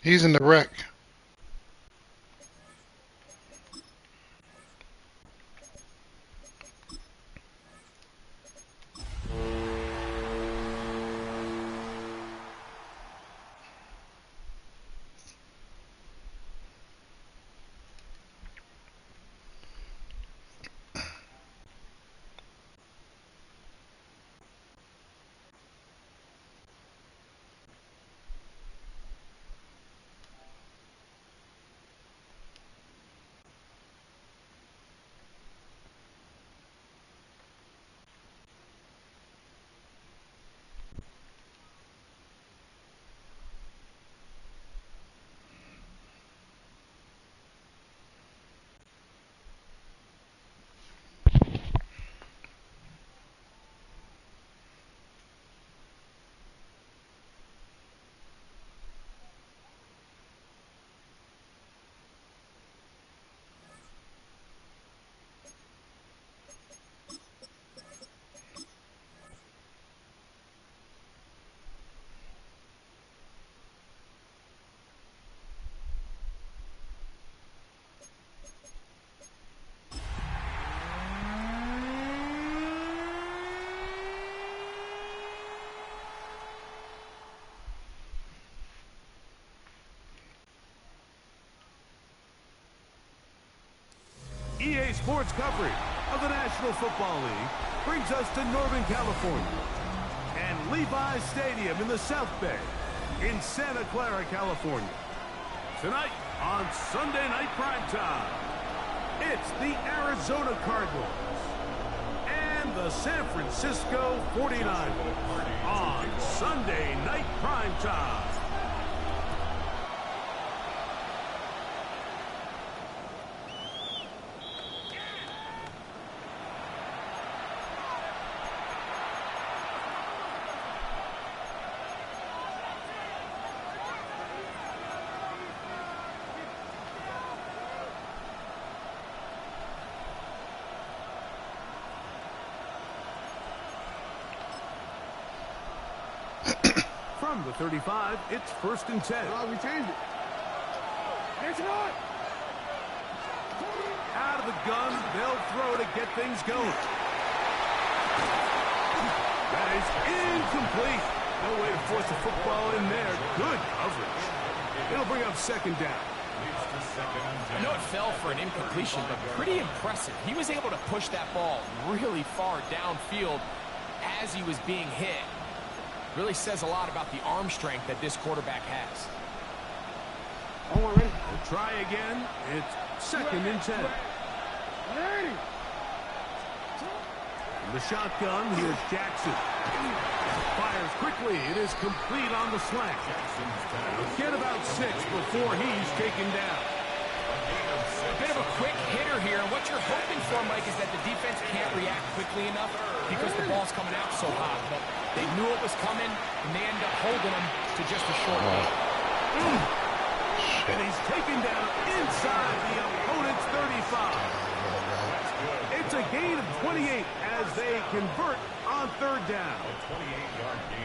He's in the wreck. EA Sports coverage of the National Football League brings us to Northern California and Levi's Stadium in the South Bay in Santa Clara, California. Tonight on Sunday Night Primetime, it's the Arizona Cardinals and the San Francisco 49ers on Sunday Night Primetime. From the 35, it's 1st and 10. Oh, we changed it. It's not. Out of the gun, they'll throw to get things going. That is incomplete. No way to force the football in there. Good coverage. It'll bring up 2nd down. I know it fell for an incompletion, but pretty impressive. He was able to push that ball really far downfield as he was being hit. Really says a lot about the arm strength that this quarterback has. We'll try again. It's 2nd and 10. In the shotgun, here's Jackson. Fires quickly. It is complete on the slant. Get about 6 before he's taken down. A bit of a quick hitter here. And what you're hoping for, Mike, is that the defense can't react quickly enough because the ball's coming out so hot. But they knew it was coming, and they end up holding him to just a short gain. And he's taken down inside the opponent's 35. It's a gain of 28 as they convert on 3rd down.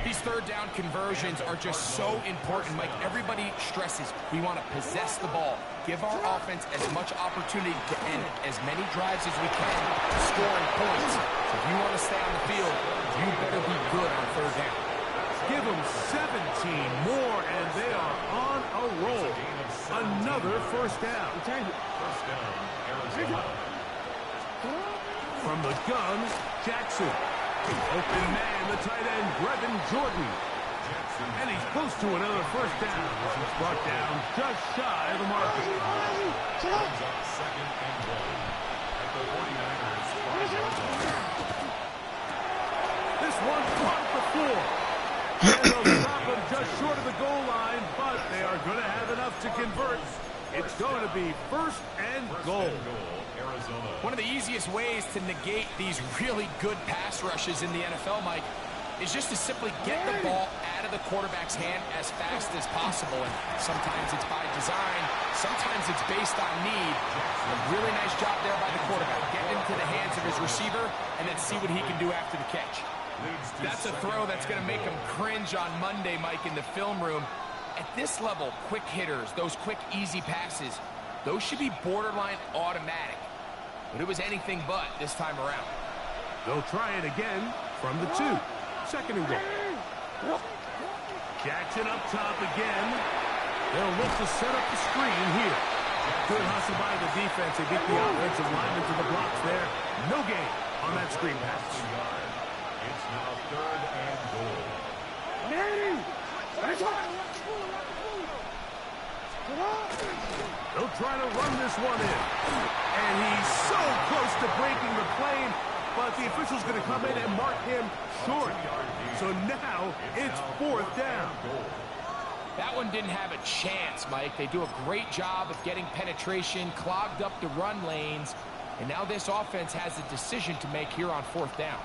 These 3rd down conversions are just so important, Mike. Everybody stresses we want to possess the ball, give our offense as much opportunity to end as many drives as we can, scoring points. So if you want to stay on the field, you better be good on 3rd down. Give them 17 more, and they are on a roll. Another 1st down. From the gun, Jackson. Open man, the tight end, Brevin Jordan. And he's close to another 1st down. He's brought down just shy of the marker. This one caught the floor. And they'll stop him just short of the goal line, but they are going to have enough to convert. It's going to be 1st and goal. One of the easiest ways to negate these really good pass rushes in the NFL, Mike, is just to simply get the ball out of the quarterback's hand as fast as possible. And sometimes it's by design, sometimes it's based on need. A really nice job there by the quarterback. Get into the hands of his receiver and then see what he can do after the catch. That's a throw that's going to make him cringe on Monday, Mike, in the film room. at this level, quick hitters, those quick, easy passes, those should be borderline automatic. But it was anything but this time around. They'll try it again from the 2. Second and goal. Jackson up top again. They'll look to set up the screen here. Good hustle by the defense. They beat the offensive lineman to the blocks there. No gain on that screen pass. It's now 3rd and goal. They'll try to run this one in. And he's so close to breaking the plane, but the official's going to come in and mark him short. So now it's 4th down. That one didn't have a chance, Mike. They do a great job of getting penetration, clogged up the run lanes, and now this offense has a decision to make here on 4th down.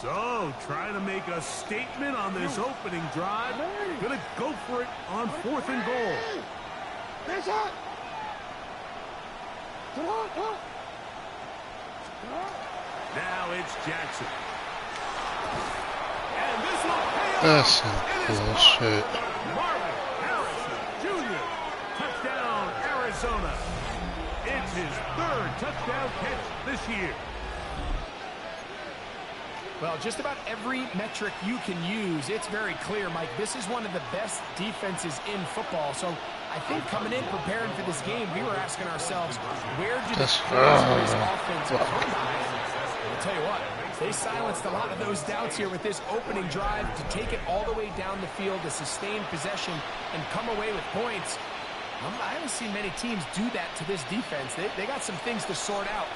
So, trying to make a statement on this opening drive. Gonna go for it on 4th and goal. Now it's Jackson. And this will pay off. That's some bullshit. Marvin Harrison Jr. Touchdown, Arizona. It's his 3rd touchdown catch this year. Well, just about every metric you can use, it's very clear, Mike. This is one of the best defenses in football. So I think coming in, preparing for this game, we were asking ourselves, where did this offense come by? I'll tell you what, they silenced a lot of those doubts here with this opening drive to take it all the way down the field, to sustain possession, and come away with points. I haven't seen many teams do that to this defense. They got some things to sort out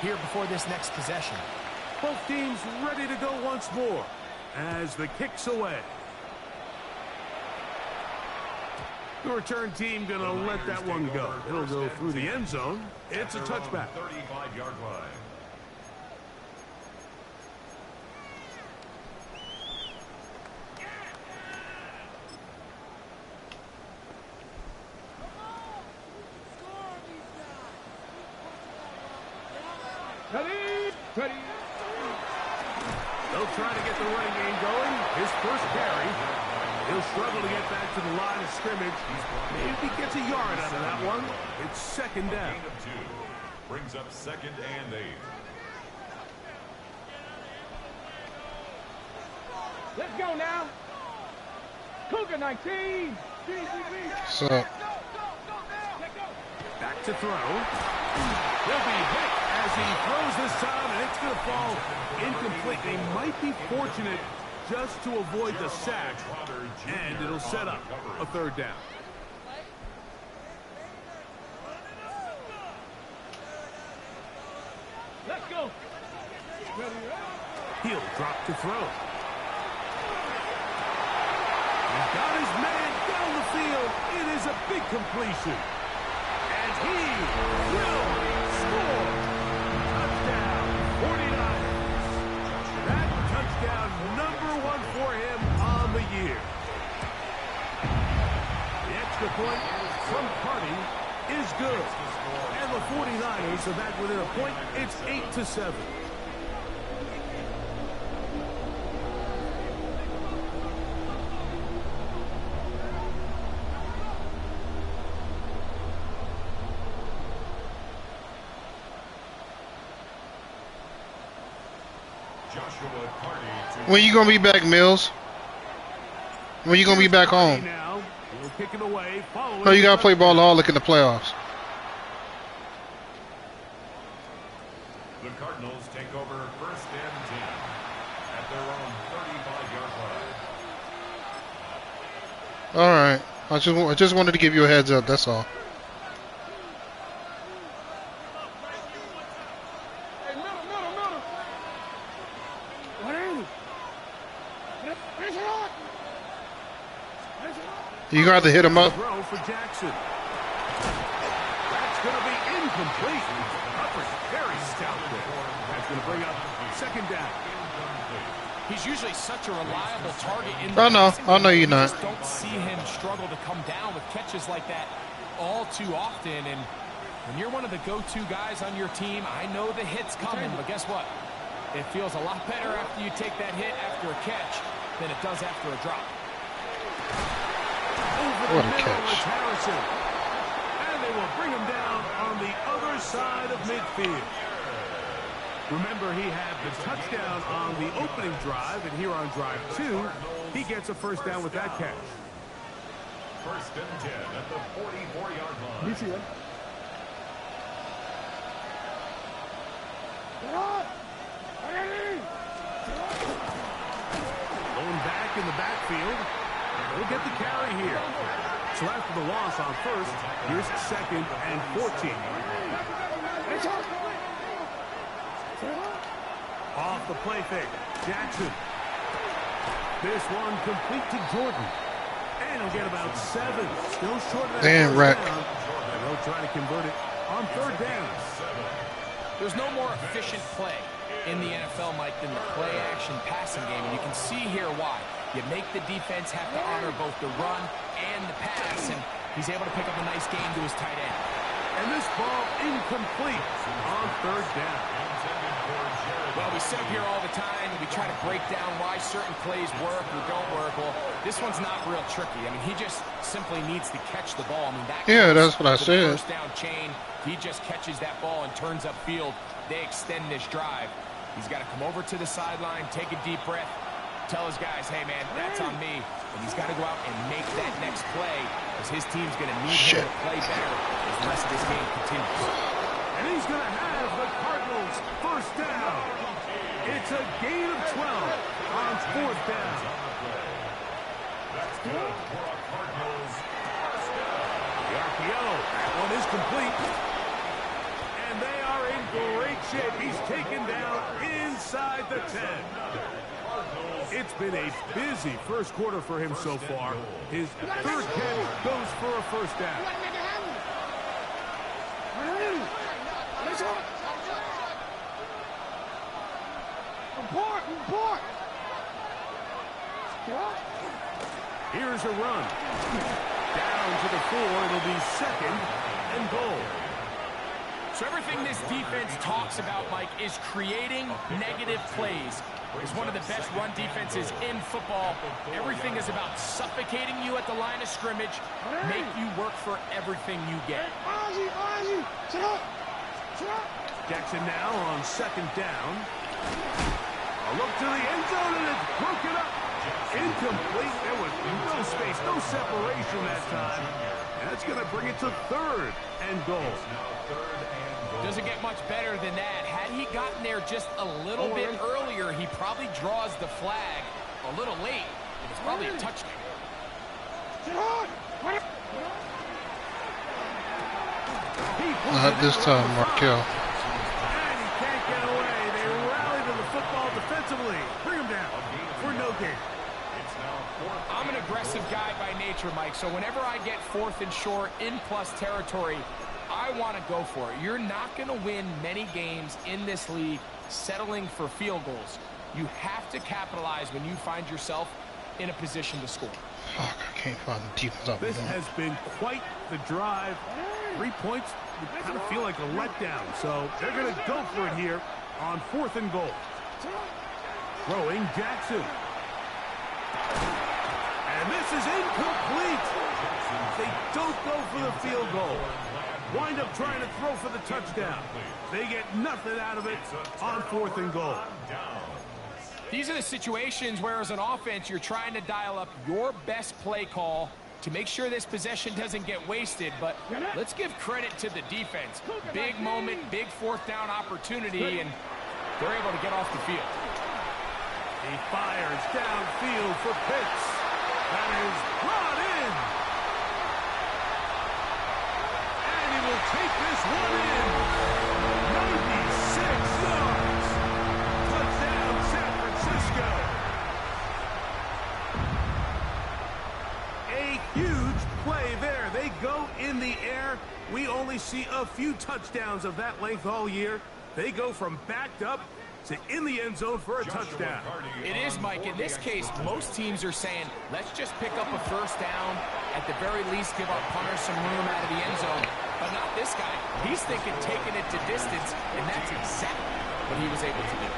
here before this next possession. Both teams ready to go once more as the kick's away. The return team going to let that one go. It'll go through the end zone. It's a touchback. 35-yard line. They'll try to get the running game going. His first carry. He'll struggle to get back to the line of scrimmage. Maybe gets a yard out of that one. It's 2nd down. Gain of 2. Brings up 2nd and 8. Let's go now. Cougar 19. So Back to throw. He'll be hit as he throws this time, and it's going to fall incomplete. They might be fortunate just to avoid the sack, and it'll set up a 3rd down. Let's go. He'll drop to throw. He's got his man down the field. It is a big completion. And he will score. Touchdown, 49ers. That touchdown #1 for him on the year. The extra point from Cardi is good. And the 49ers are back within a point. It's 8-7. when you gonna be back, Mills? When you gonna be back home? No, you gotta play ball all in the playoffs. The Cardinals take over 1st and 10 at their own 35-yard line. All right. I just wanted to give you a heads up. That's all. You gonna have to hit him up. Throw for Jackson. That's going to be incomplete. Coverage very stout there. That's going to bring up 2nd down. He's usually such a reliable target in I know you're not. Just don't see him struggle to come down with catches like that. all too often. And when you're one of the go-to guys on your team, I know the hit's coming, but guess what? It feels a lot better after you take that hit after a catch than it does after a drop. Over the middle, it's Harrison. And they will bring him down on the other side of midfield. Remember, he had the touchdown on the opening drive, and here on drive 2, he gets a first down with that catch. First and 10 at the 44-yard line. You see that? Going back in the backfield. We'll get the carry here. So after the loss on first, here's 2nd and 14. Off the play fake. Jackson. This one complete to Jordan. And he'll get about 7. Still short of that. Damn, Rack. And they'll try to convert it on 3rd down. There's no more efficient play in the NFL, Mike, than the play-action passing game. And you can see here why. You make the defense have to honor both the run and the pass, and he's able to pick up a nice gain to his tight end. And this ball incomplete on 3rd down. Well, we sit up here all the time, and we try to break down why certain plays work or don't work. Well, this one's not real tricky. I mean, he just simply needs to catch the ball. I mean, that's what I said. First down chain, he just catches that ball and turns upfield. They extend this drive. He's got to come over to the sideline, take a deep breath, tell his guys, hey, man, that's on me. And he's got to go out and make that next play because his team's going to need him to play better as the rest of this game continues. And he's going to have the Cardinals first down. It's a gain of 12 on 4th down. That's good for a Cardinals first down. The RPO, that one is complete. And they are in great shape. He's taken down inside the 10. It's been a busy first quarter for him so far. His 3rd catch goes for a first down. Here's a run. Down to the 4. It'll be 2nd and goal. So everything this defense talks about, Mike, is creating negative plays. It's one of the best run defenses in football. Everything is about suffocating you at the line of scrimmage, make you work for everything you get. Jackson now on 2nd down. A look to the end zone, and it's broken up. Incomplete. There was no space, no separation that time. And that's going to bring it to 3rd and goal. Doesn't get much better than that. Had he gotten there just a little bit earlier, he probably draws the flag a little late. And it's probably a touchdown. Not this time, Markel. And he can't get away. They rally to the football defensively. Bring him down for no gain. I'm an aggressive guy by nature, Mike, so whenever I get 4th and short in plus territory, I want to go for it. You're not going to win many games in this league settling for field goals. You have to capitalize when you find yourself in a position to score. Fuck, I can't find the defense up. This has been quite the drive. 3 points would kind of feel like a letdown. So they're going to go for it here on 4th and goal. Throwing Jackson. And this is incomplete. They don't go for the field goal. Wind up trying to throw for the touchdown. They get nothing out of it on 4th and goal. These are the situations where, as an offense, you're trying to dial up your best play call to make sure this possession doesn't get wasted. But let's give credit to the defense. Big moment, big 4th down opportunity, and they're able to get off the field. He fires downfield for Pitts. That is brought in. And he will take this one in. 96 yards. Touchdown, San Francisco. A huge play there. They go in the air. We only see a few touchdowns of that length all year. They go from backed up to in the end zone for a touchdown. It is, Mike. In this case, most teams are saying, let's just pick up a first down. At the very least, give our punter some room out of the end zone. But not this guy. He's thinking taking it to distance, and that's exactly what he was able to do.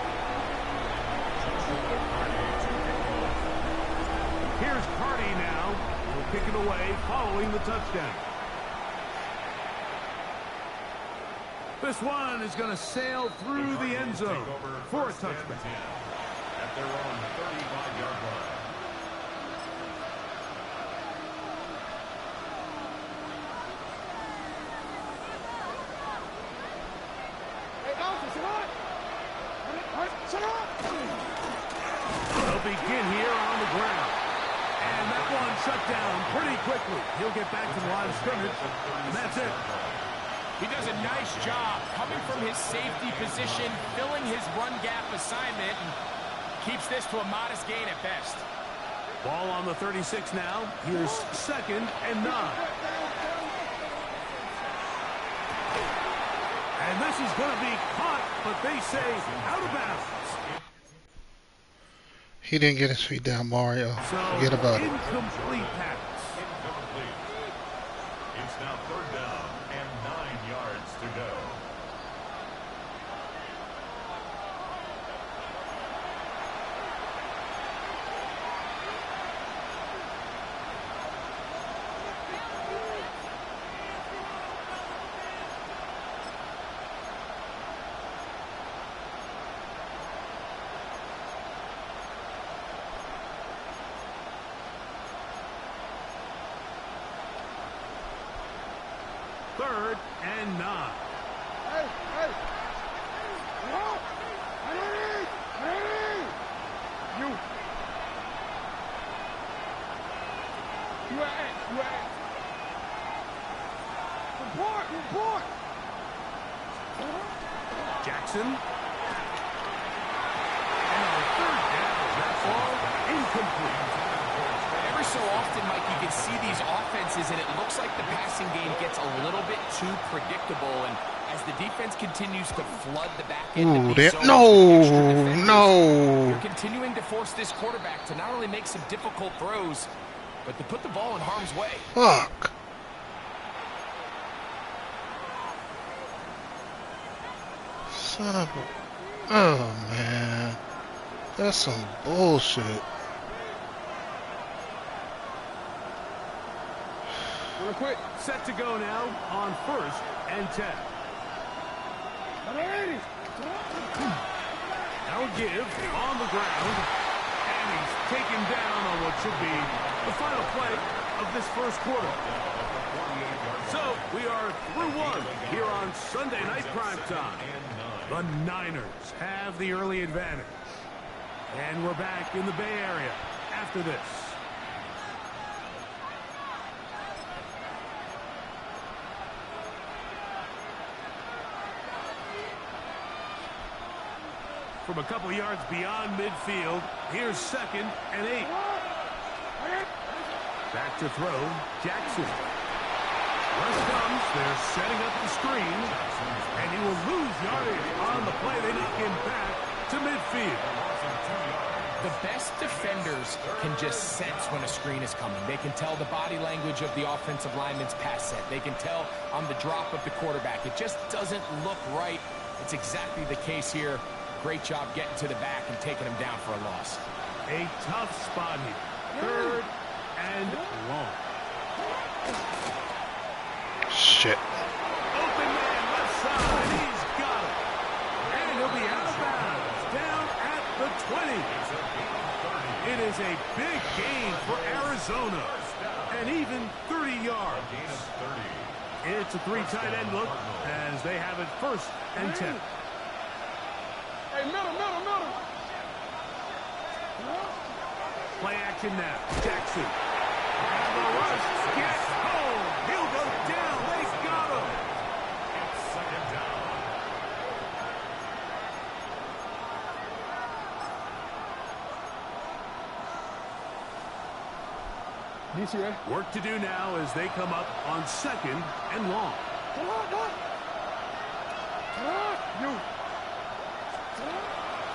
Here's Cardi now. Will kick it away following the touchdown. This one is going to sail through the end zone for a touchback. At their own 35-yard line. They'll begin here on the ground. And that one shut down pretty quickly. He'll get back to the line of scrimmage, and that's it. He does a nice job coming from his safety position, filling his run gap assignment, and keeps this to a modest gain at best. Ball on the 36 now. Here's 2nd and 9. And this is going to be caught, but they say out of bounds. He didn't get his feet down, Mario. Forget about it. Incomplete pass. Incomplete. It's now 3rd down and 9 yards to go. Third and 9. Hey! You at? Report! Jackson. And on 3rd down, that ball incomplete. Every so often, Mike, you can see these offenses, and it looks like the passing game gets a little bit too predictable. And as the defense continues to flood the back end of these zones with extra defenders, you're continuing to force this quarterback to not only make some difficult throws, but to put the ball in harm's way. Fuck. Son of a... Oh, man. That's some bullshit. Real quick. Set to go now on 1st and 10. Now a give on the ground. And he's taken down on what should be the final play of this first quarter. So we are through one here on Sunday Night Primetime. The Niners have the early advantage. And we're back in the Bay Area after this. From a couple yards beyond midfield, here's 2nd and 8. Back to throw, Jackson. Rush comes, they're setting up the screen, and he will lose yardage on the play. They knock him back to midfield. The best defenders can just sense when a screen is coming. They can tell the body language of the offensive lineman's pass set. They can tell on the drop of the quarterback. It just doesn't look right. It's exactly the case here. Great job getting to the back and taking him down for a loss. A tough spot here. 3rd and long. Shit. Open man left side. He's got it. And he'll be out of bounds. Down at the 20. It is a big gain for Arizona. And even 30 yards. It's a 3 tight end look as they have it 1st and 10. Hey, middle. Play action now. Jackson. And the rush gets home. He'll go down. They got him. It's 2nd down. Work to do now as they come up on 2nd and long.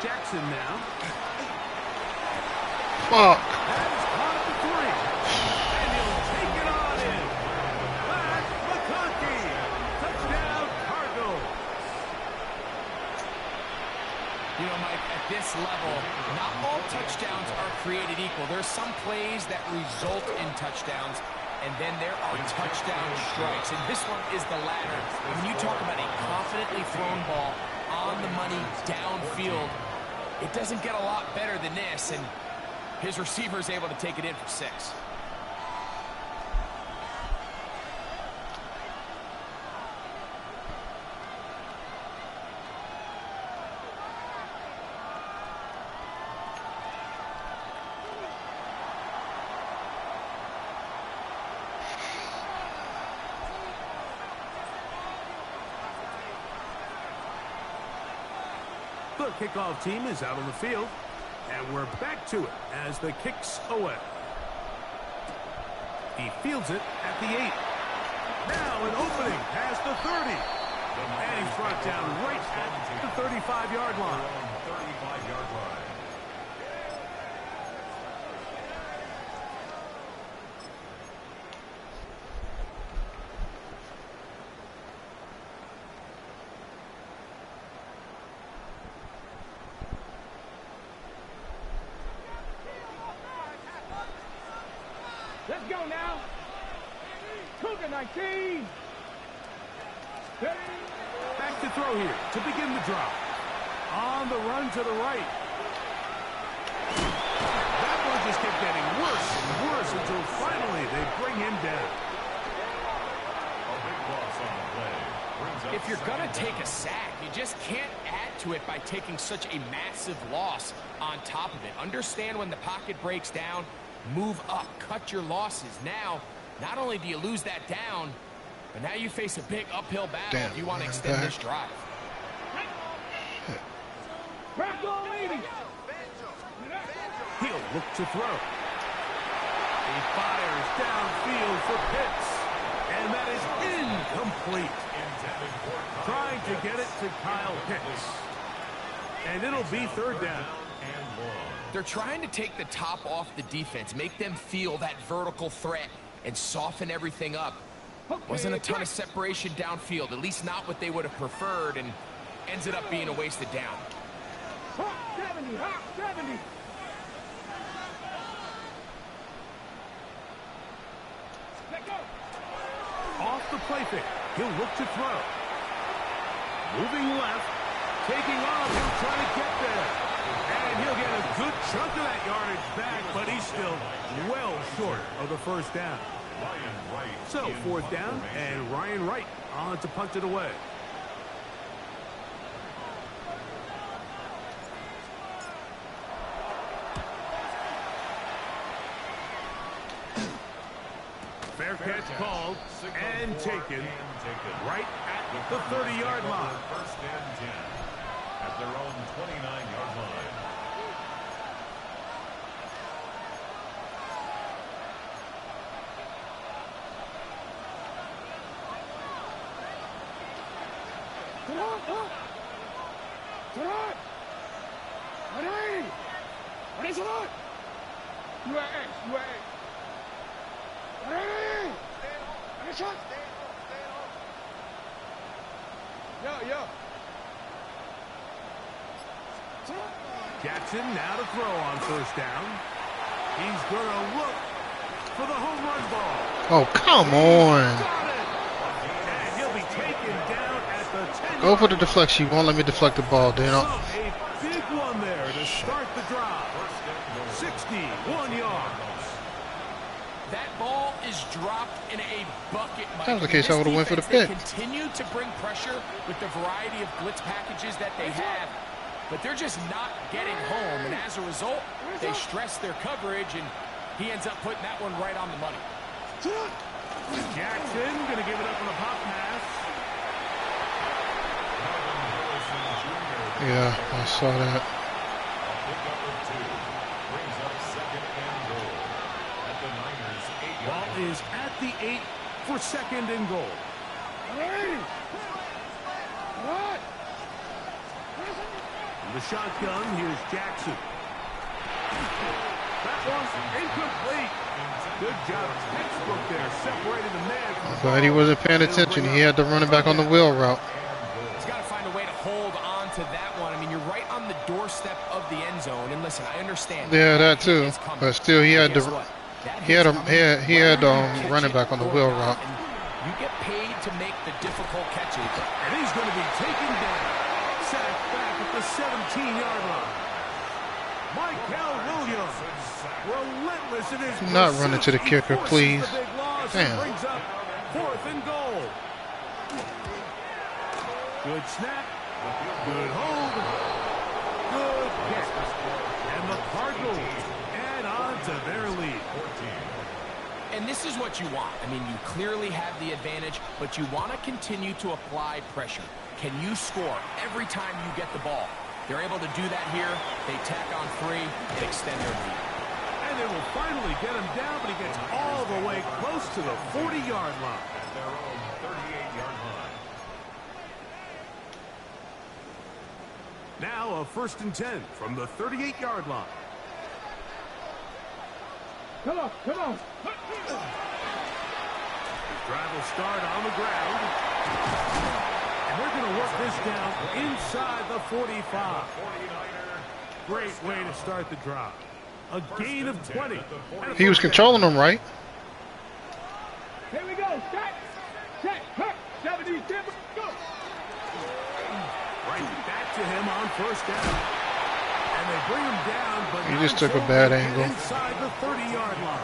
Jackson now. Fuck. That is caught at the 3. And he'll take it on in. That's McConkey. Touchdown, Cardinals. You know, Mike, at this level, not all touchdowns are created equal. There's some plays that result in touchdowns, and then there are touchdown strikes. And this one is the latter. When you talk about a confidently thrown ball on the money downfield, it doesn't get a lot better than this, and his receiver is able to take it in for 6. The kickoff team is out on the field, and we're back to it as the kick's away. He fields it at the 8. Now an opening past the 30. And he's brought down right at the 35-yard line. 35-yard line. Let's go now. Cougar 19. Back to throw here to begin the drop. On the run to the right. That one just kept getting worse and worse until finally they bring him down. A big loss on the play. Brings up If you're going to take a sack, you just can't add to it by taking such a massive loss on top of it. Understand when the pocket breaks down, move up, cut your losses. Now, not only do you lose that down, but now you face a big uphill battle if you want to extend this drive. Back on leading. He'll look to throw. He fires downfield for Pitts. And that is incomplete. Trying to get it to Kyle Pitts. And it'll be 3rd down. They're trying to take the top off the defense, make them feel that vertical threat, and soften everything up. Wasn't a ton of separation downfield, at least not what they would have preferred, and ends it up being a wasted down. Hot 70, hot 70. Let go. Off the play fake. He'll look to throw. Moving left. Taking off. He'll try to get there. And he'll get a good chunk of that yardage back, but he's still well short of the 1st down. So 4th down, and Ryan Wright on to punt it away. Fair catch called and taken right at the 30-yard line. 1st and 10 at their own 29-yard line. Come on, come on. Come on. Ready. Ready, come on. You are X, you are X. Ready. Ready, shot. Yo. Jackson now to throw on 1st down. He's going to look for the home run ball. Oh, come on. Got it. And he'll be taken down at the 10. Go for the deflection. You won't let me deflect the ball, Dano. A big one there to start the drive. 61 yards. That ball is dropped in a bucket, Mike. That was the case, I would have went for the They pick. continue to bring pressure with the variety of blitz packages that they have, but they're just not getting home, and as a result, they stress their coverage, and he ends up putting that one right on the money. Jackson going to give it up on a pop pass. Yeah, I saw that. Ball is at the 8 for 2nd and goal. Ready. What? the shotgun, here's Jackson. That one's incomplete. Good job, textbook there, separating the man from the ball. But he wasn't paying attention. He had to run it back on the wheel route. He's got to find a way to hold on to that one. I mean, you're right on the doorstep of the end zone. And listen, I understand. Yeah, that too. But still, he had to run it back on the wheel route. You get paid to make the difficult catches. And he's going to be taken down. Sacked back at the 17-yard line. Michael Williams, relentless in his not running to the kicker, please. Damn. Brings up 4th and goal. Good snap. Good hold. Good kick. And the Cardinals add on to their lead. And this is what you want. I mean, you clearly have the advantage, but you want to continue to apply pressure. Can you score every time you get the ball? They're able to do that here. They tack on 3 and extend their lead. And they will finally get him down, but he gets all the way close to the 40-yard line. At their own 38-yard line. Now a 1st and 10 from the 38-yard line. Come on, come on. The drive will start on the ground. And they're going to work this down inside the 45. Great way to start the drive. A gain of 20. He was controlling them, right? Here we go. Set. Set. Hurt. 70. Go. Right back to him on 1st down. And they bring him down, but He just took a bad angle. Inside the 30-yard line.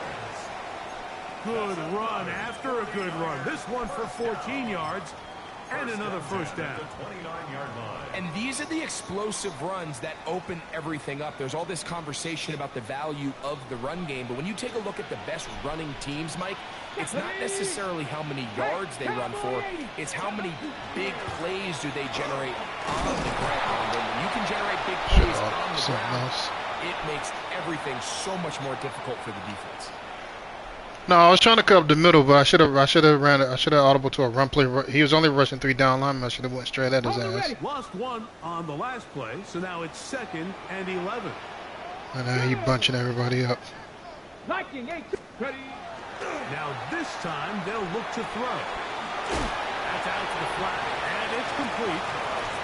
Good run after a good run. This one for 14 yards. And another 1st down. And these are the explosive runs that open everything up. There's all this conversation about the value of the run game, but when you take a look at the best running teams, Mike, it's not necessarily how many yards they run for, it's how many big plays do they generate on the ground. And when you can generate big plays on the ground, it makes everything so much more difficult for the defense. No, I was trying to cut up the middle, but I should have audible to a run play. He was only rushing 3 down linemen. I should have went straight at his ass. Lost 1 on the last play, so now it's 2nd and 11. And now he bunching everybody up. Now this time they'll look to throw. That's out to the flat, and it's complete.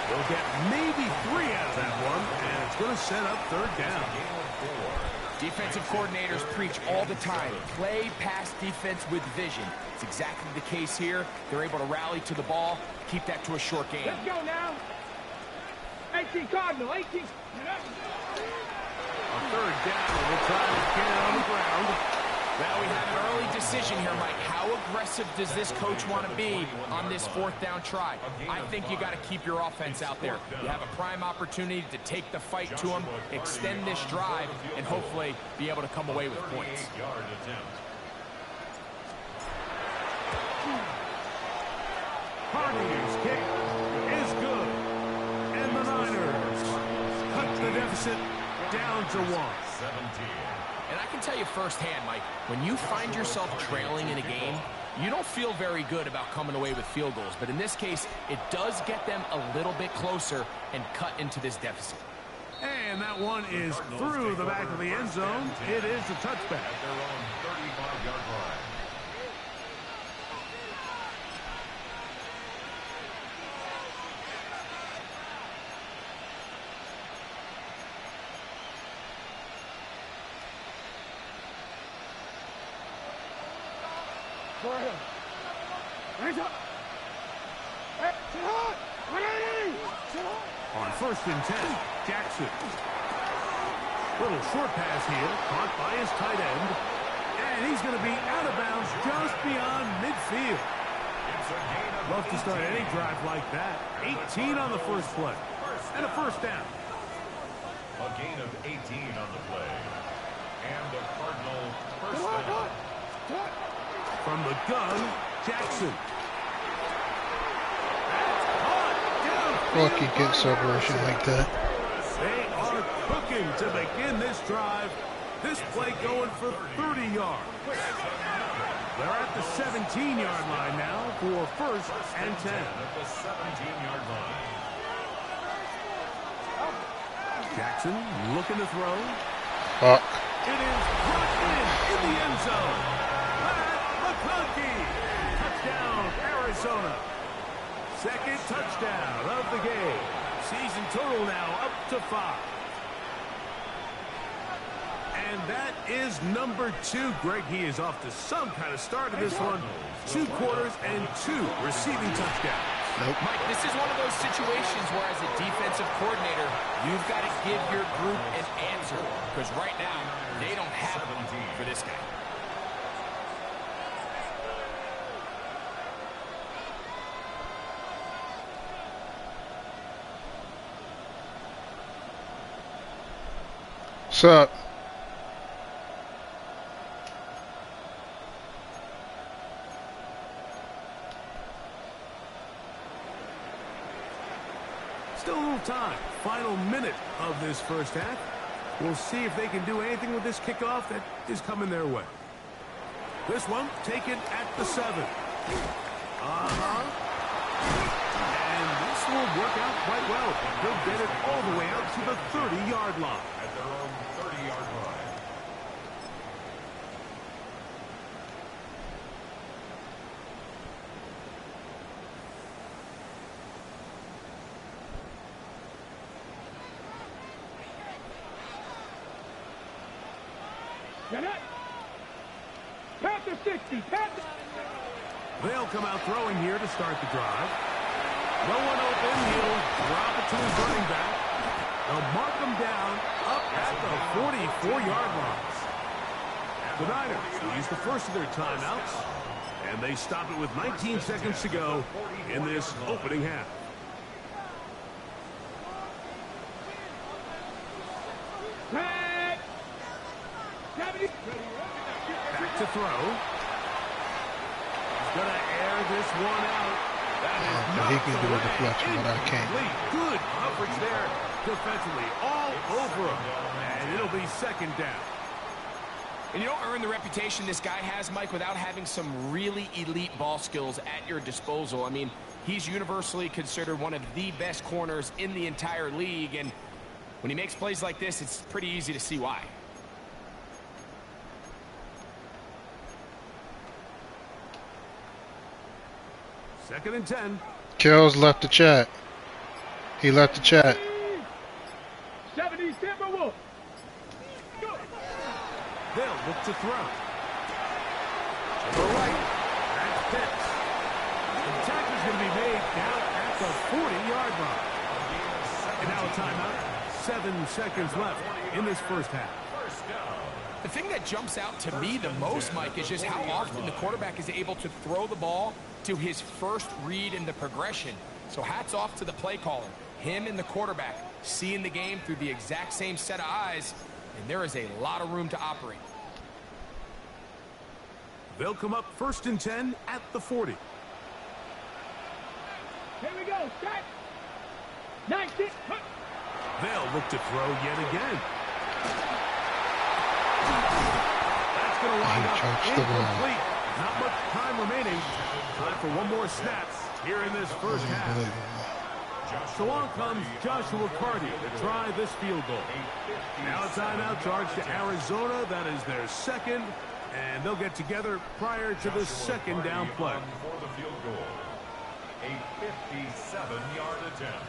They'll get maybe 3 out of that one, and it's going to set up 3rd down. Defensive coordinators preach all the time, play pass defense with vision. It's exactly the case here. They're able to rally to the ball, keep that to a short game. Let's go now. 18 Cardinal, 18. A 3rd down, and they'll try to get it on the ground. Well, we have an early decision here, Mike. How aggressive does this coach want to be on this 4th down try? I think you got to keep your offense out there. You have a prime opportunity to take the fight to them, extend this drive, and hopefully be able to come away with points. Cardinals kick is good. And the Niners cut the deficit down to 1. 17. And I can tell you firsthand, Mike, when you find yourself trailing in a game, you don't feel very good about coming away with field goals. But in this case, it does get them a little bit closer and cut into this deficit. And that one is through the back of the end zone. It is a touchback. At their own 35-yard line. Hands up. Hey, sit hard. On 1st and 10, Jackson. Little short pass here, caught by his tight end. And he's going to be out of bounds just beyond midfield. Love to start any drive like that. 18 on the first play. And a 1st down. A gain of 18 on the play. And a Cardinal 1st down. From the gun, Jackson. Lucky get separation like that. They are cooking to begin this drive. This play going for 30 yards. They're at the 17-yard line now for 1st and 10. At the 17-yard line. Jackson looking to throw. Fuck. It is brought in the end zone. Pat McConkey. Touchdown, Arizona. Second touchdown of the game. Season total now up to 5. And that is number 2. Greg, he is off to some kind of start in this one. 2 quarters and 2 receiving touchdowns. Nope. Mike, this is one of those situations where as a defensive coordinator, you've got to give your group an answer. Because right now, they don't have one for this guy. What's up? Still a little time. Final minute of this first half. We'll see if they can do anything with this kickoff that is coming their way. This one taken at the 7. And this will work out quite well. They'll get it all the way out to the 30-yard line. At their own 30-yard line. Panther 60, Panther. They'll come out throwing here to start the drive. No one open. He'll drop it to his running back. They'll mark him down up at the 44-yard line. The Niners use the first of their timeouts, and they stop it with 19 seconds to go in this opening half. Back to throw. He's going to air this one out. That is not he can do a deflection, but I can't. Good coverage there defensively, all over him. And it'll be second down. And you don't earn the reputation this guy has, Mike, without having some really elite ball skills at your disposal. I mean, he's universally considered one of the best corners in the entire league. And when he makes plays like this, it's pretty easy to see why. Second and 10. Kells left the chat. He left the chat. 70 Timberwolves. Go. They'll look to throw. To the right. That's Pitts. The tacker's going to be made down at the 40-yard line. And now a timeout. 7 seconds left in this first half. The thing that jumps out to me the most, Mike, is just how often the quarterback is able to throw the ball to his first read in the progression. So hats off to the play caller. Him and the quarterback seeing the game through the exact same set of eyes, and there is a lot of room to operate. They'll come up first and 10 at the 40. Here we go. Start. 19. They'll look to throw yet again. That's going to wind up incomplete. Not much time remaining. Time for one more snap here in this first half. So on comes Joshua Carty to try this field goal. Now a timeout charge to Arizona. That is their second. And they'll get together prior to the second down play. For the field goal. A 57-yard attempt.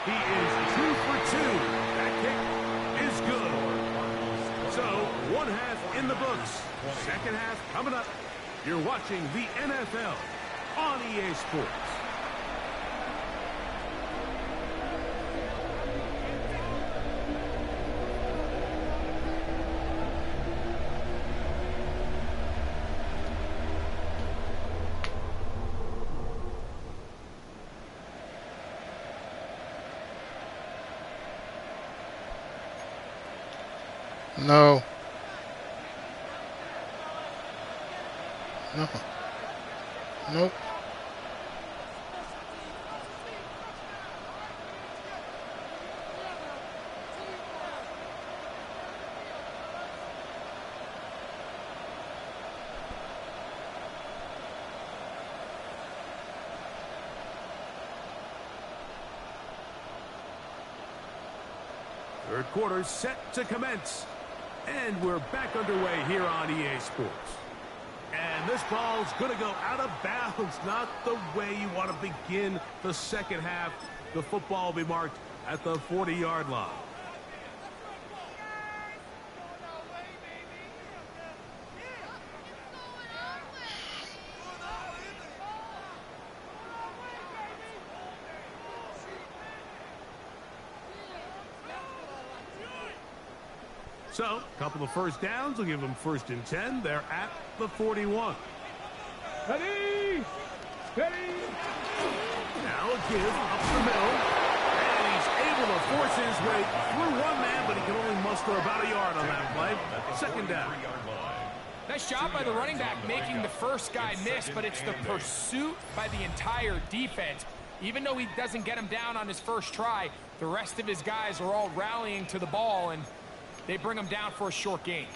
He is 2 for 2. That kick is good. So, one half in the books. Second half coming up. You're watching the NFL on EA Sports. No. No. Nope. Third quarter set to commence. And we're back underway here on EA Sports. And this ball's going to go out of bounds. Not the way you want to begin the second half. The football will be marked at the 40-yard line. So, a couple of first downs will give them 1st and 10. They're at the 41. Ready! Ready! Now a give up the middle. And he's able to force his way through one man, but he can only muster about a yard on that play. 2nd down. Nice job by the running back making the first guy miss, but it's the pursuit by the entire defense. Even though he doesn't get him down on his first try, the rest of his guys are all rallying to the ball, and they bring him down for a short gain.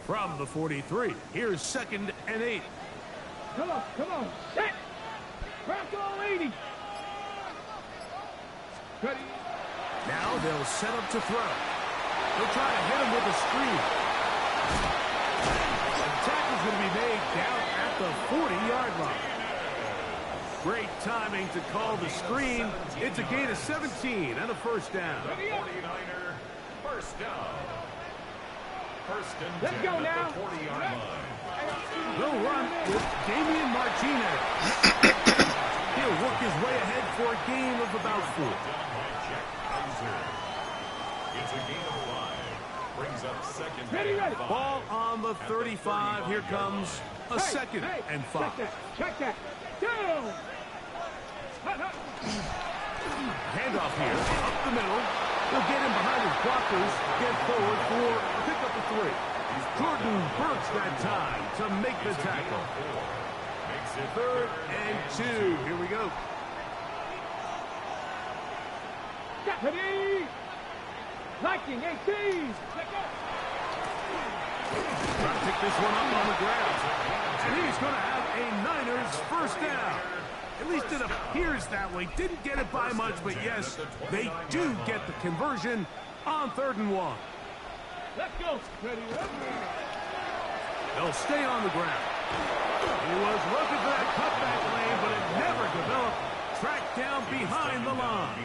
From the 43, here's 2nd and 8. Come on, set! Crack all 80! Ready? Now they'll set up to throw. They'll try to hit him with a screen. The tackle's going to be made down at the 40-yard line. Great timing to call the screen. It's a gain of 17 and a 1st down. 49er, 1st down. 1st and 10 Let's go now. at the 40-yard line. They'll run with Damian Martinez. He'll work his way ahead for a gain of about 4. It's a gain of 5. Brings up 2nd Ready. and 5. Ball on the 35. Here comes a 2nd and 5. Check that. Down! Handoff here, up the middle. They'll get him behind his blockers, get forward for a pickup of 3. Jordan Burks that time to make the tackle. Makes it 3rd and 2. Here we go. Ready! Liking 18! Trying to pick this one up on the ground. And he's going to have a Niners 1st down. At least it appears that way. Didn't get it by much, but yes, they do get the conversion on 3rd and 1. Let's go! Ready? They'll stay on the ground. He was looking for that cutback lane, but it never developed. Tracked down behind the line.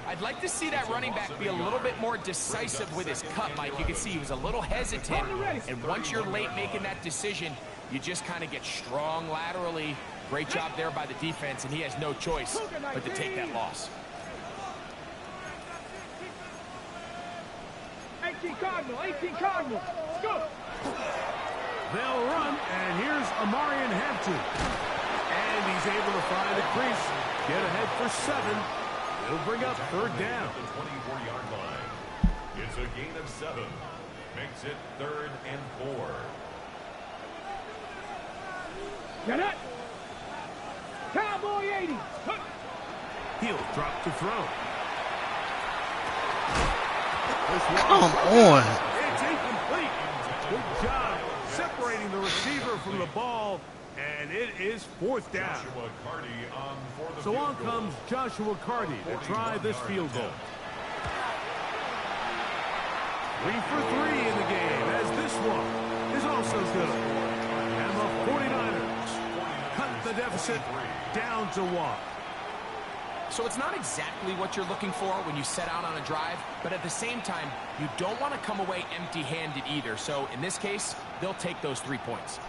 I'd like to see that running back be a little bit more decisive with his cut, Mike. You can see he was a little hesitant, and once you're late making that decision, you just kind of get strong laterally. Great job there by the defense, and he has no choice but to take that loss. 18 Cardinals! Let's go! They'll run, and here's Amarian Hampton. And he's able to find a crease. Get ahead for 7. It'll bring up 3rd down. The 24-yard line. It's a gain of 7. Makes it 3rd and 4. Get it! Cowboy 80! He'll drop to throw. Come on. It's incomplete. Good job separating the receiver from the ball, and it is 4th down. Joshua Carty on for the So field on goal. comes Joshua Carty to try this field goal. 3 for 3 in the game, as this one is also good. And the 49ers cut the deficit down to 1. So it's not exactly what you're looking for when you set out on a drive, but at the same time, you don't want to come away empty-handed either. So in this case, they'll take those 3 points.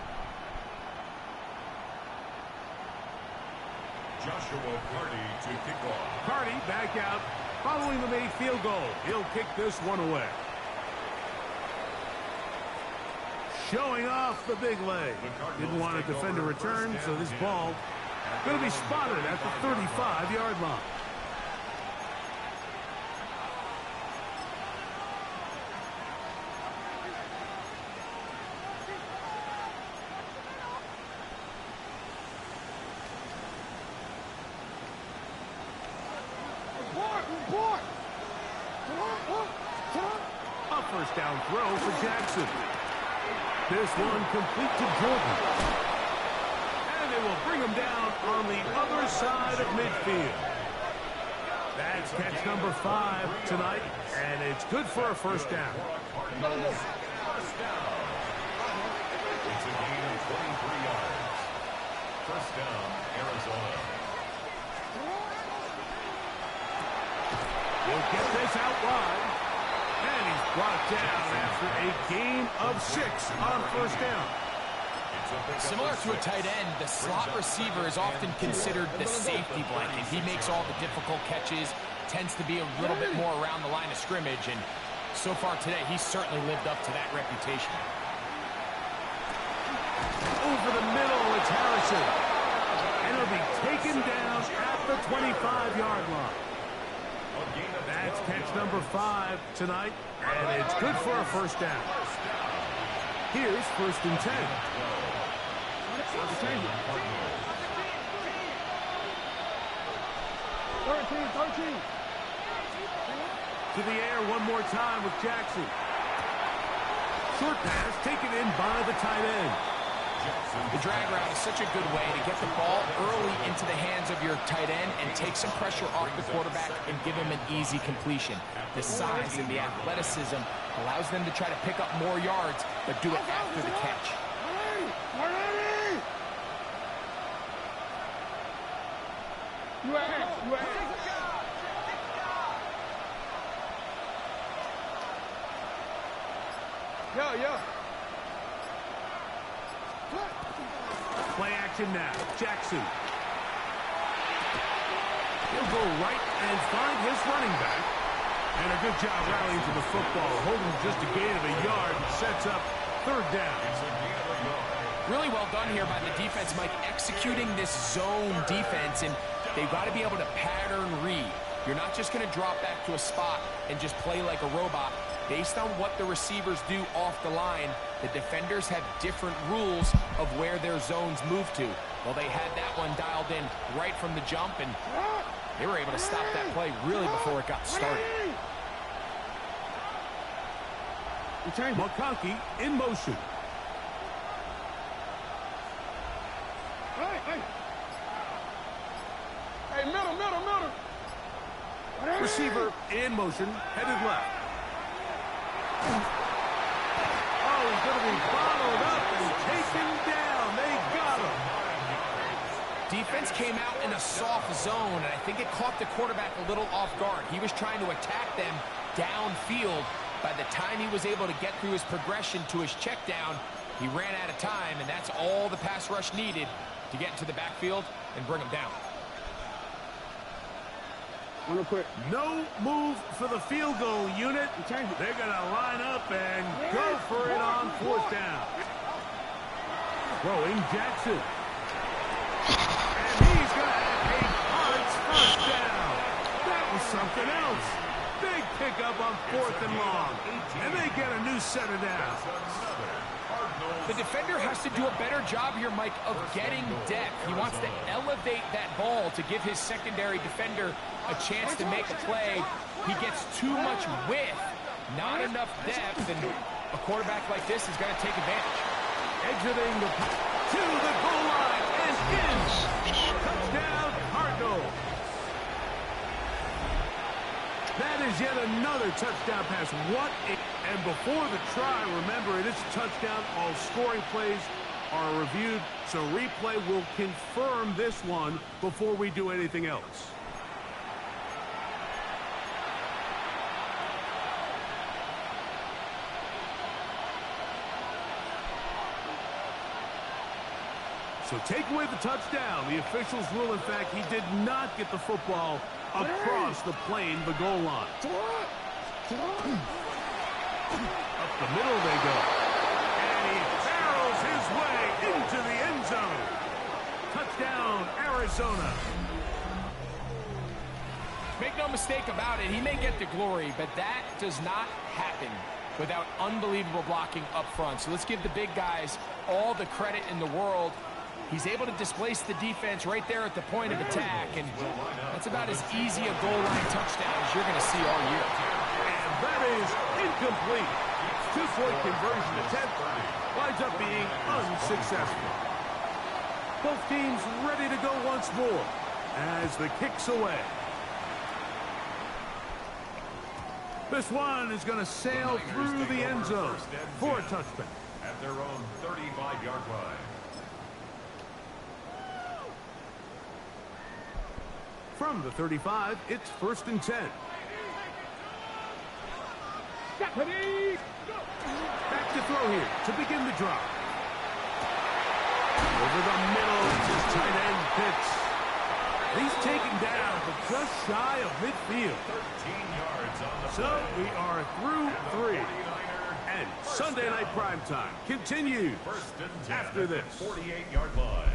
Joshua Carty to kick off. Carty back out following the made field goal. He'll kick this one away. Showing off the big leg. Didn't want to defend a return, so this ball going to be spotted at the 35-yard line. touchdown throw for Jackson. This one complete to Jordan. And they will bring him down on the other side of midfield. That's catch number 5 tonight, and it's good for a first down. Cardinals first down. It's a gain of 23 yards. First down, Arizona. He'll get this out wide. And he's brought down after a gain of 6 on first down. Similar to a tight end, the slot receiver is often considered the safety blanket. He makes all the difficult catches, tends to be a little bit more around the line of scrimmage, and so far today, he's certainly lived up to that reputation. Over the middle, it's Harrison. And he'll be taken down at the 25-yard line. That's catch number 5 tonight, and it's good for a first down. Here's first and 10. 13. To the air one more time with Jackson. Short pass taken in by the tight end. The drag route is such a good way to get the ball early into the hands of your tight end and take some pressure off the quarterback and give him an easy completion. The size and the athleticism allows them to try to pick up more yards, but do it after the catch. Yeah. Play action now. Jackson. He'll go right and find his running back. And a good job rallying to the football. Holding just a gain of a yard and sets up third down. Really well done here by the defense, Mike, executing this zone defense, and they've got to be able to pattern read. You're not just going to drop back to a spot and just play like a robot. Based on what the receivers do off the line, the defenders have different rules of where their zones move to. Well, they had that one dialed in right from the jump, and they were able to stop that play really before it got started. McConkey in motion. Hey, middle. Receiver in motion, headed left. Oh, he's going to be followed up and taken down. They got him. Defense came out in a soft zone, and I think it caught the quarterback a little off guard. He was trying to attack them downfield. By the time he was able to get through his progression to his check down, he ran out of time, and that's all the pass rush needed to get into the backfield and bring him down. Real quick. No move for the field goal unit. They're going to line up and go for it on fourth down. Throwing Jackson. And he's going to have a Cards first down. That was something else. Big pickup on fourth and long. And they get a new set of downs. The defender has to do a better job here, Mike, of getting depth. He wants to elevate that ball to give his secondary defender a chance to make a play. He gets too much width, not enough depth, and a quarterback like this is going to take advantage. Exiting to the goal line and in. Touchdown, Cardinals. That is yet another touchdown pass. And before the try, remember, it is a touchdown. All scoring plays are reviewed, so replay will confirm this one before we do anything else. So take away the touchdown. The officials rule, in fact, he did not get the football across the plane, the goal line. Up the middle they go. And he barrels his way into the end zone. Touchdown, Arizona. Make no mistake about it, he may get the glory, but that does not happen without unbelievable blocking up front. So let's give the big guys all the credit in the world. He's able to displace the defense right there at the point of attack, and that's about as easy a goal line touchdown as you're going to see all year. And that is incomplete. two-point conversion attempt winds up being unsuccessful. Both teams ready to go once more as the kick's away. This one is going to sail through the end zone for a touchback. At their own 35-yard line. From the 35, it's 1st and 10. Back to throw here to begin the drive. Over the middle, it's his tight end Pitts. He's taken down, but just shy of midfield. 13 yards on the So we are through 3. And Sunday Night Primetime continues First and 10 after this. 48-yard line.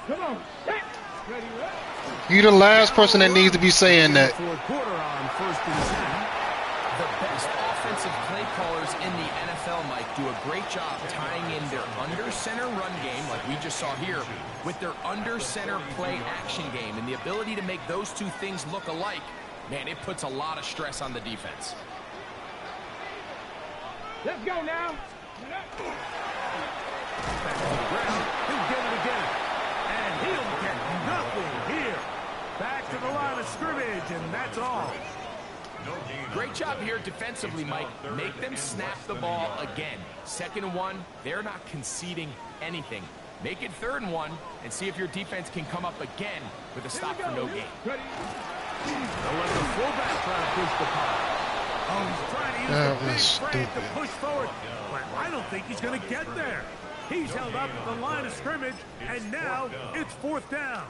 Come on. Ready, You the last person that needs to be saying that. Fourth quarter on 1st and 10. The best offensive play callers in the NFL, Mike, do a great job tying in their under-center run game, like we just saw here, with their under-center play action game. And the ability to make those two things look alike, man, it puts a lot of stress on the defense. Let's go now. Back to the ground. He'll get it again. And he'll get nothing here. Back to the line of scrimmage, and that's all. Great job here defensively, Mike. Make them snap the ball again. 2nd and 1, they're not conceding anything. Make it 3rd and 1, and see if your defense can come up again with a stop for no gain. Ready. They'll let the fullback try to push the pile. Oh, he's trying to use the big frame to push forward, but I don't think he's going to get there. He's held up at the line of scrimmage, and now it's 4th down.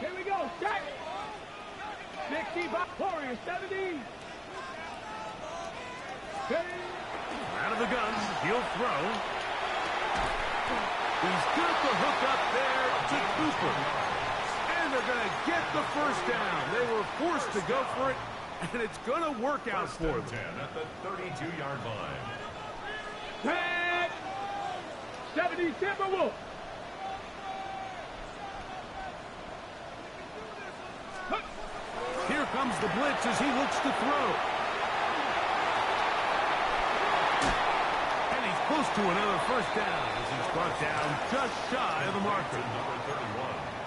Here we go. Set. 60 by Warriors. 70. Out of the gun, he'll throw. He's got the hook up there to Cooper. And they're going to get the 1st down. They were forced to go for it, and it's going to work out for them. 10 at the 32-yard line. 10. 70 Timberwolves. Here comes the blitz as he looks to throw. And he's close to another 1st down as he's brought down just shy of the marker.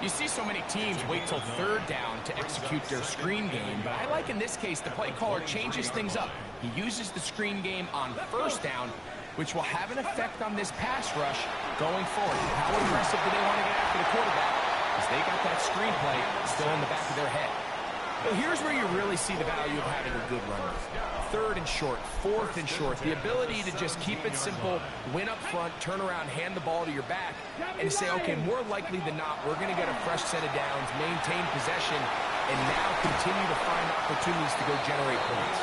You see so many teams wait till 3rd down to execute their screen game, but I like in this case the play caller changes things up. He uses the screen game on 1st down, which will have an effect on this pass rush going forward. How aggressive do they want to get after the quarterback? Because they got that screenplay still in the back of their head. Well, here's where you really see the value of having a good runner. 3rd and short, 4th and short. The ability to just keep it simple, win up front, turn around, hand the ball to your back, and say, okay, more likely than not, we're going to get a fresh set of downs, maintain possession, and now continue to find opportunities to go generate points.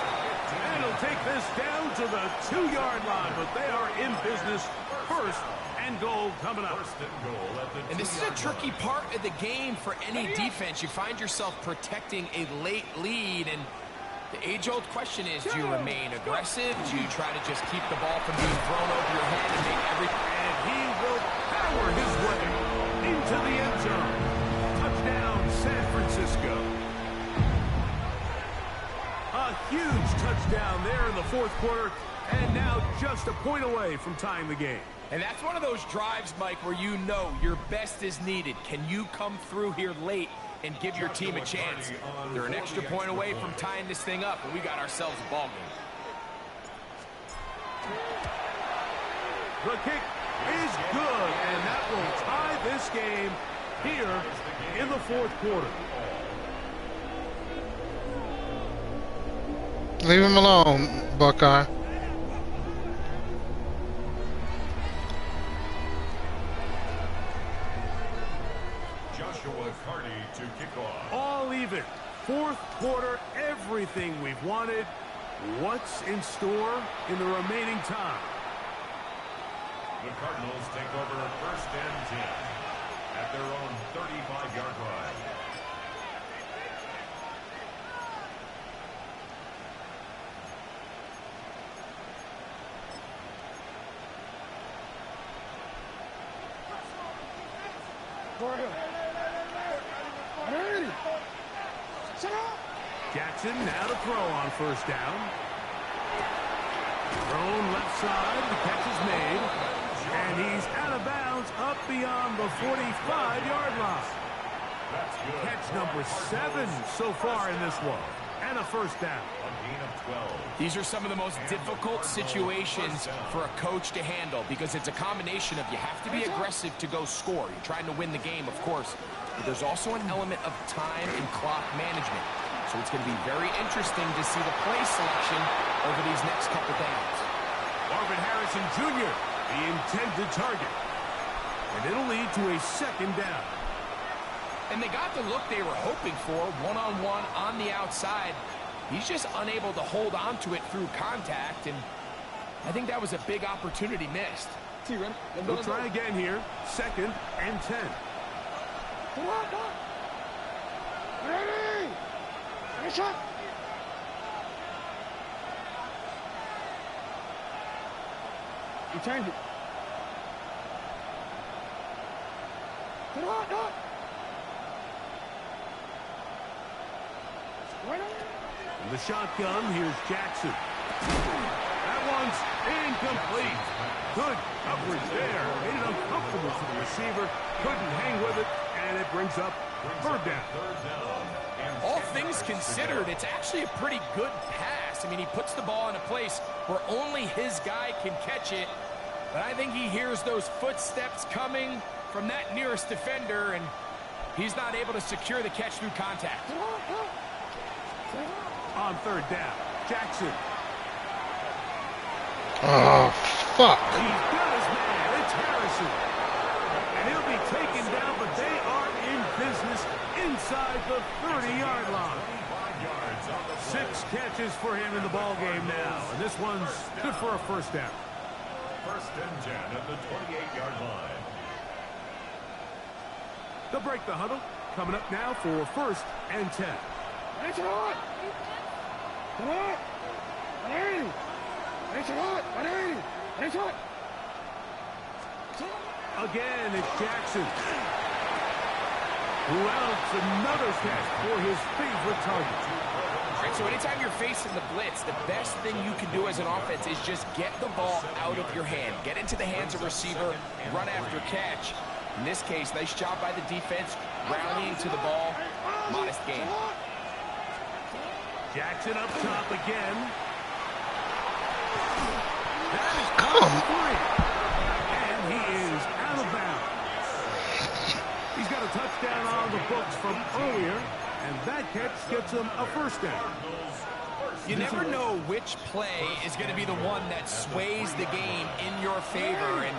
And he'll take this down to the 2-yard line, but they are in business. 1st and goal coming up. And this is a tricky part of the game for any defense. You find yourself protecting a late lead, and the age-old question is, do you remain aggressive? Do you try to just keep the ball from being thrown over your head and make every... And he will power his way into the end zone. Touchdown, San Francisco. A huge touchdown there in the 4th quarter, and now just a point away from tying the game. And that's one of those drives, Mike, where you know your best is needed. Can you come through here late and give your team a chance? They're an extra point away from tying this thing up, and we got ourselves a ball game. The kick is good, and that will tie this game here in the 4th quarter. Leave him alone, Buckeye. To kick off. All even. 4th quarter, everything we've wanted. What's in store in the remaining time? The Cardinals take over 1st and 10 at their own 35-yard line. Jackson now to throw on first down. Thrown left side. The catch is made. And he's out of bounds up beyond the 45-yard line. Catch number 7 so far in this one. And a first down. These are some of the most difficult situations for a coach to handle because it's a combination of you have to be aggressive to go score. You're trying to win the game, of course. But there's also an element of time and clock management. So it's going to be very interesting to see the play selection over these next couple downs. Marvin Harrison Jr., the intended target. And it'll lead to a second down. And they got the look they were hoping for, one-on-one on the outside. He's just unable to hold on to it through contact, and I think that was a big opportunity missed. We'll try again here. Second and 10. You change it. In the shotgun, here's Jackson. That one's incomplete. Good coverage there. Made it uncomfortable for the receiver. Couldn't hang with it, and it brings up third down. All things considered, it's actually a pretty good pass. I mean, he puts the ball in a place where only his guy can catch it. But I think he hears those footsteps coming from that nearest defender, and he's not able to secure the catch through contact. On third down, Jackson. Oh, fuck. He's got his man. It's Harrison. And he'll be taken down, but they are in business inside the 30-yard line. 6 catches for him in the ball game now. And this one's good for a first down. First and 10 at the 28-yard line. They'll break the huddle. Coming up now for first and 10. Again, it's Jackson. Who else? Another catch for his favorite target. All right, so anytime you're facing the blitz, the best thing you can do as an offense is just get the ball out of your hand. Get into the hands of receiver, run after catch. In this case, nice job by the defense, rallying to the ball. Modest gain. Jackson up top again. That is free. And he is out of bounds. He's got a touchdown on the books from earlier, and that catch gets him a first down. You never know which play is going to be the one that sways the game in your favor, and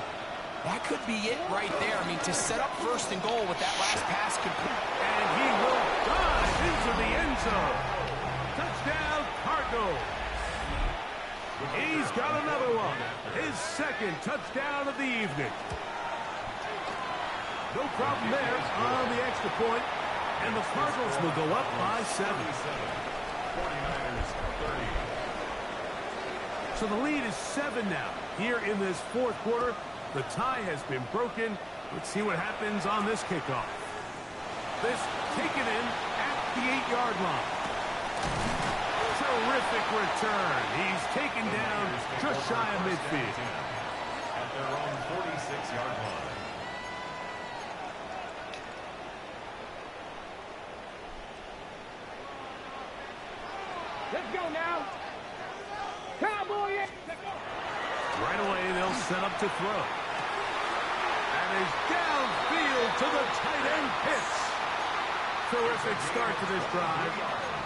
that could be it right there. I mean, to set up first and goal with that last pass complete. And he will dive into the end zone. Touchdown, Cardinals. He's got another one. His second touchdown of the evening. No problem there on the extra point. And the Cardinals will go up by 7. 49ers 30. So the lead is 7 now. Here in this fourth quarter, the tie has been broken. Let's see what happens on this kickoff. This taken in at the 8-yard line. Terrific return. He's taken down just shy of midfield. At their own 46-yard line. Let's go now. Cowboy. Right away, they'll set up to throw. And is downfield to the tight end Pitts. Terrific start to this drive.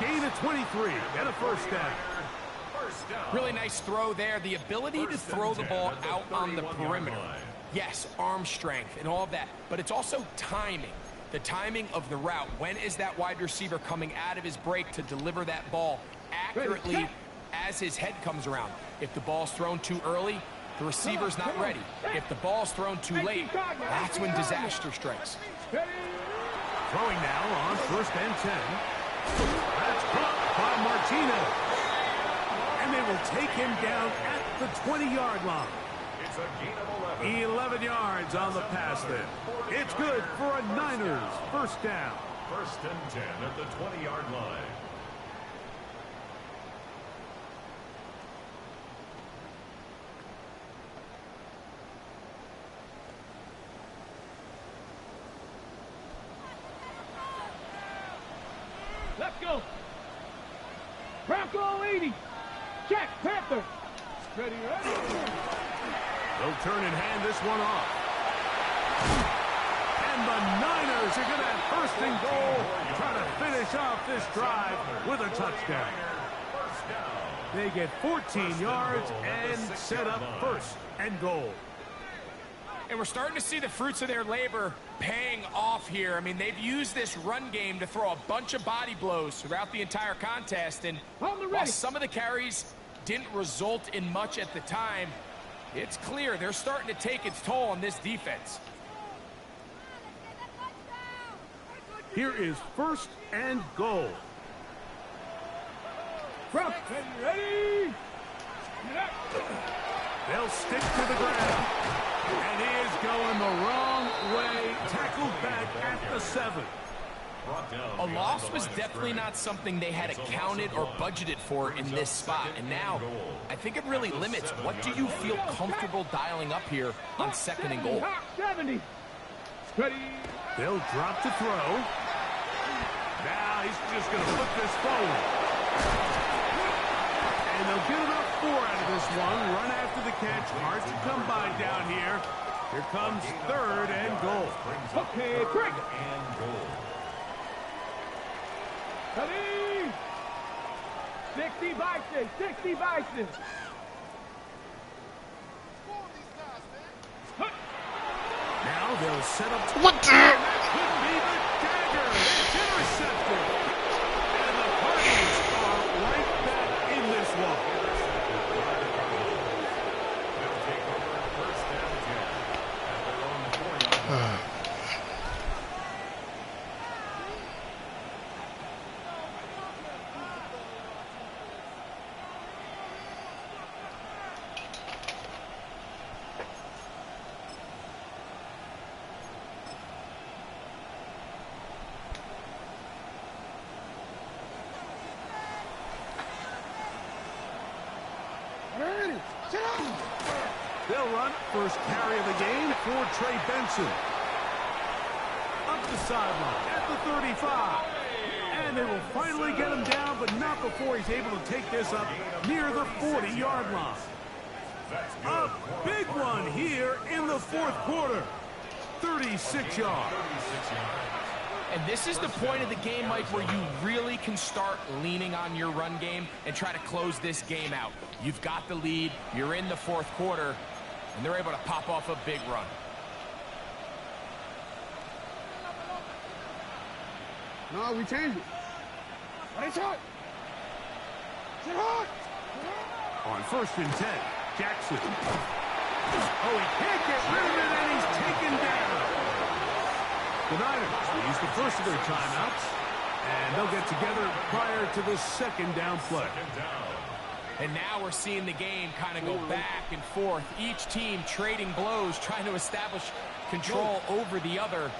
Gain of 23 and a first down. Really nice throw there. The ability to throw the ball out on the perimeter. Yes, arm strength and all of that, but it's also timing. The timing of the route. When is that wide receiver coming out of his break to deliver that ball accurately as his head comes around? If the ball's thrown too early, the receiver's not ready. If the ball's thrown too late, that's when disaster strikes. Throwing now on first and 10. That's caught by Martinez. And they will take him down at the 20-yard line. It's a gain of 11. 11 yards on the pass there. It's good for a Niners first down. First and 10 at the 20-yard line. Let's go. Bronco 80. Jack Panther. Ready, ready. They'll turn and hand this one off. And the Niners are going to have first and goal, trying to finish off this drive with a touchdown. They get 14 yards and set up first and goal. And we're starting to see the fruits of their labor paying off here. I mean, they've used this run game to throw a bunch of body blows throughout the entire contest. And while some of the carries didn't result in much at the time, it's clear they're starting to take its toll on this defense. Here is first and goal. Front, ready. They'll stick to the ground. And he is going the wrong way. Tackled back at the 7. A loss was definitely not something they had accounted or budgeted for in this spot. And now, I think it really limits what do you feel comfortable dialing up here on second and goal. 70. Ready. They'll drop to throw. Now he's just going to put this forward. And they'll get about 4 out of this one. Run after the catch. Hard to come by down here. Here comes third and goal. Okay, quick. Ready. 60 Bison. 60 Bison. Now they'll set up. What the? That could be the dagger. It's intercepted. And the Cardinals are right back in this one. They'll run first carry of the game for Trey Benson. Up the sideline at the 35. And they will finally get him down, but not before he's able to take this up near the 40-yard line. A big one here in the fourth quarter. 36 yards. And this is the point of the game, Mike, where you really can start leaning on your run game and try to close this game out. You've got the lead, you're in the fourth quarter, and they're able to pop off a big run. No, we changed it. What is it? On first and 10, Jackson. Oh, he can't get rid of it, and he's taken down. The Niners will use the first of their timeouts, and they'll get together prior to the second down play. And now we're seeing the game kind of go back and forth. Each team trading blows, trying to establish control over the other.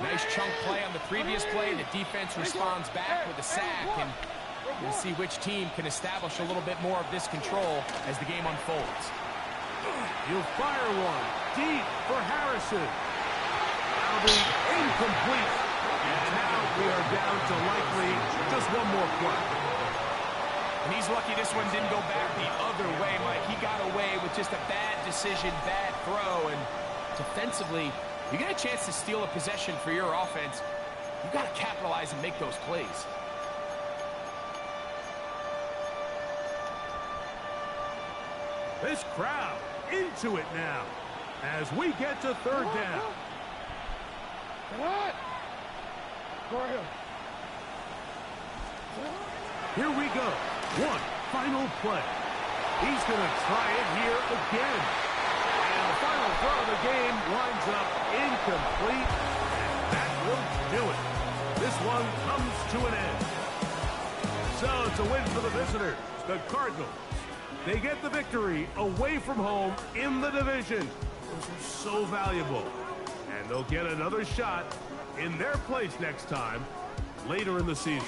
Nice chunk play on the previous play. The defense responds back with a sack, and we'll see which team can establish a little bit more of this control as the game unfolds. He'll fire one deep for Harrison. That'll be incomplete. And now we are down to likely just one more play. And he's lucky this one didn't go back the other way, Mike. He got away with just a bad decision, bad throw, and defensively, you get a chance to steal a possession for your offense. You've got to capitalize and make those plays. This crowd into it now as we get to third down. Here we go. One final play. He's going to try it here again. And the final throw of the game winds up incomplete. And that will do it. This one comes to an end. So it's a win for the visitors, the Cardinals. They get the victory away from home in the division. Those are so valuable. And they'll get another shot in their place next time later in the season.